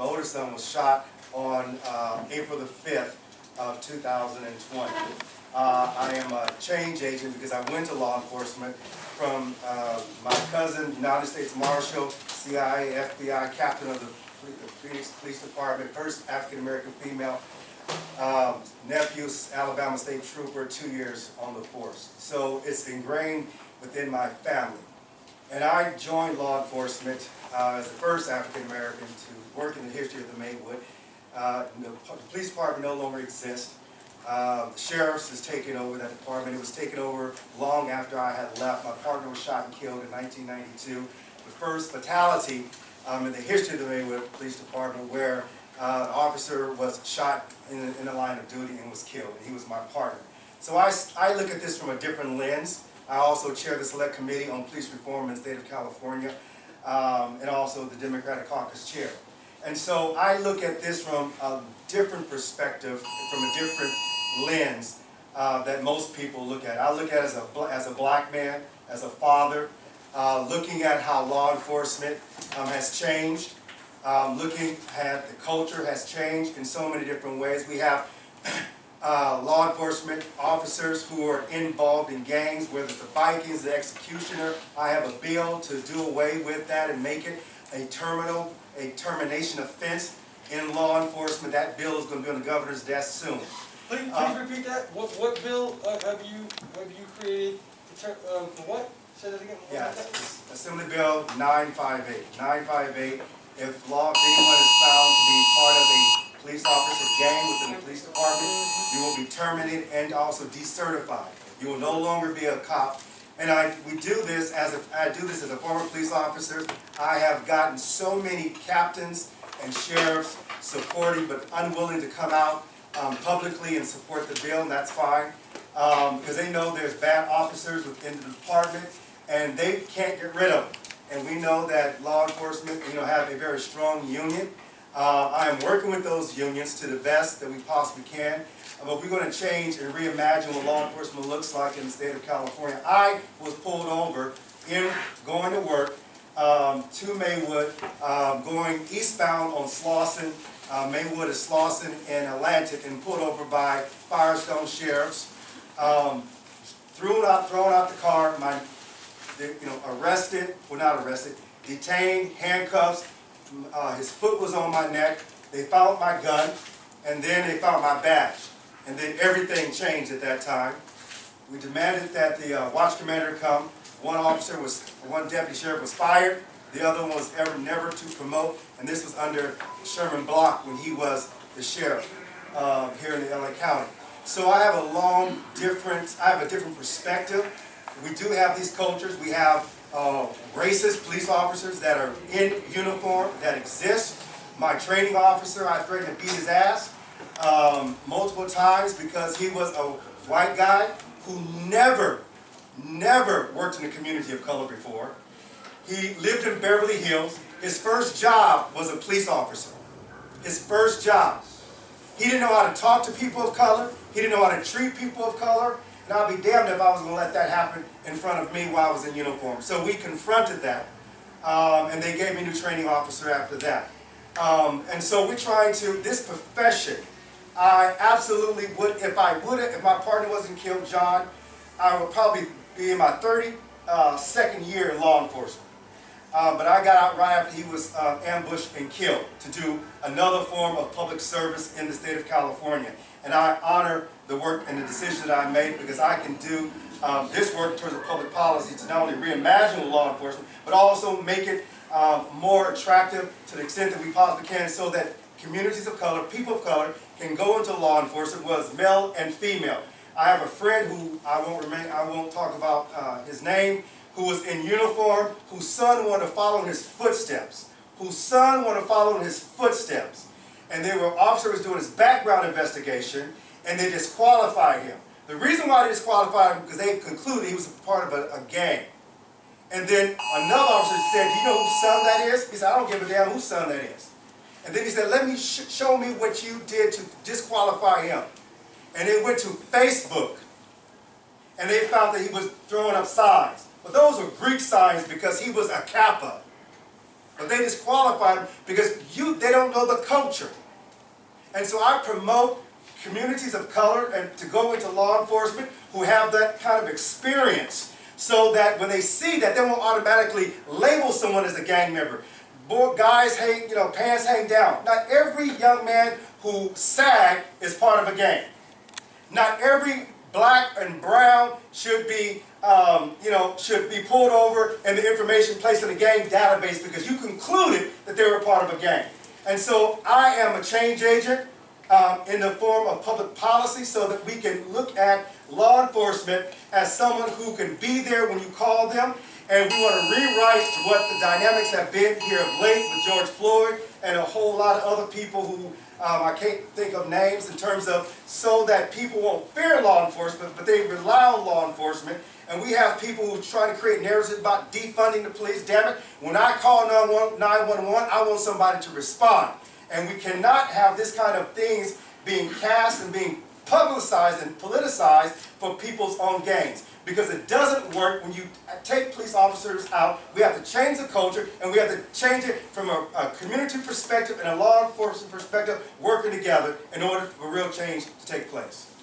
my older son was shot on April the 5th of 2020. I am a change agent because I went to law enforcement from my cousin, United States Marshal, CIA, FBI, captain of the Phoenix Police Department, first African-American female, nephew, Alabama State Trooper, 2 years on the force. So it's ingrained within my family. And I joined law enforcement as the first African-American to work in the history of the Maywood. The police department no longer exists. The sheriff's has taken over that department. It was taken over long after I had left. My partner was shot and killed in 1992. The first fatality in the history of the Maywood Police Department, where an officer was shot in the line of duty and was killed, and he was my partner. So I look at this from a different lens. I also chair the Select Committee on Police Reform in the state of California, and also the Democratic Caucus chair. And so I look at this from a different perspective, from a different lens that most people look at. I look at it as a black man, as a father, looking at how law enforcement has changed, looking at the culture has changed in so many different ways. We have law enforcement officers who are involved in gangs, whether it's the Vikings, the executioner. I have a bill to do away with that and make it a termination offense in law enforcement. That bill is going to be on the governor's desk soon. Please repeat that. What bill have you created? For what? Say that again. Yeah, Assembly Bill 958. 958. If anyone is found to be part of a police officer gang within the police department, you will be terminated and also decertified. You will no longer be a cop. And we do this as a former police officer. I have gotten so many captains and sheriffs supporting but unwilling to come out publicly and support the bill, and that's fine, because they know there's bad officers within the department and they can't get rid of them. And we know that law enforcement, have a very strong union. I am working with those unions to the best that we possibly can. But we're going to change and reimagine what law enforcement looks like in the state of California. I was pulled over going to work to Maywood, going eastbound on Slauson. Maywood is Slauson and Atlantic, and pulled over by Firestone sheriffs. Thrown out the car. Arrested, well not arrested, detained, handcuffs. His foot was on my neck. They found my gun, and then they found my badge. And then everything changed at that time. We demanded that the watch commander come. One deputy sheriff was fired. The other one was never to promote. And this was under Sherman Block when he was the sheriff here in the LA County. So I have a different perspective. We do have these cultures. We have racist police officers that are in uniform that exist. My training officer, I threatened to beat his ass multiple times because he was a white guy who never worked in the community of color before. He lived in Beverly Hills. His first job was a police officer. His first job. He didn't know how to talk to people of color. He didn't know how to treat people of color. And I'll be damned if I was going to let that happen in front of me while I was in uniform. So we confronted that, and they gave me a new training officer after that. And so we're trying to, this profession, I absolutely would, if my partner wasn't killed, John, I would probably be in my 32nd year in law enforcement. But I got out right after he was ambushed and killed to do another form of public service in the state of California. And I honor the work and the decisions that I made, because I can do this work towards a public policy to not only reimagine law enforcement, but also make it more attractive to the extent that we possibly can, so that communities of color, people of color, can go into law enforcement, whether it's male and female. I have a friend who I won't talk about his name, who was in uniform, whose son wanted to follow in his footsteps. And officer was doing his background investigation, and they disqualified him. The reason why they disqualified him, because they concluded he was a part of a gang. And then another officer said, "Do you know whose son that is?" He said, "I don't give a damn whose son that is." And then he said, "Let me show me what you did to disqualify him." And they went to Facebook, and they found that he was throwing up signs. But those were Greek signs because he was a Kappa. But they disqualify them because they don't know the culture. And so I promote communities of color and to go into law enforcement who have that kind of experience, so that when they see that, they won't automatically label someone as a gang member. Guys hang, pants hang down. Not every young man who sag is part of a gang. Not every black and brown should be, should be pulled over and the information placed in a gang database because you concluded that they were part of a gang. And so I am a change agent in the form of public policy, so that we can look at law enforcement as someone who can be there when you call them. And we want to rewrite what the dynamics have been here of late with George Floyd and a whole lot of other people who I can't think of names, in terms of so that people won't fear law enforcement, but they rely on law enforcement. And we have people who are trying to create narratives about defunding the police. Damn it, when I call 911, I want somebody to respond. And we cannot have this kind of things being cast and being publicized and politicized for people's own gains. Because it doesn't work when you take police officers out. We have to change the culture, and we have to change it from a community perspective and a law enforcement perspective, working together in order for real change to take place.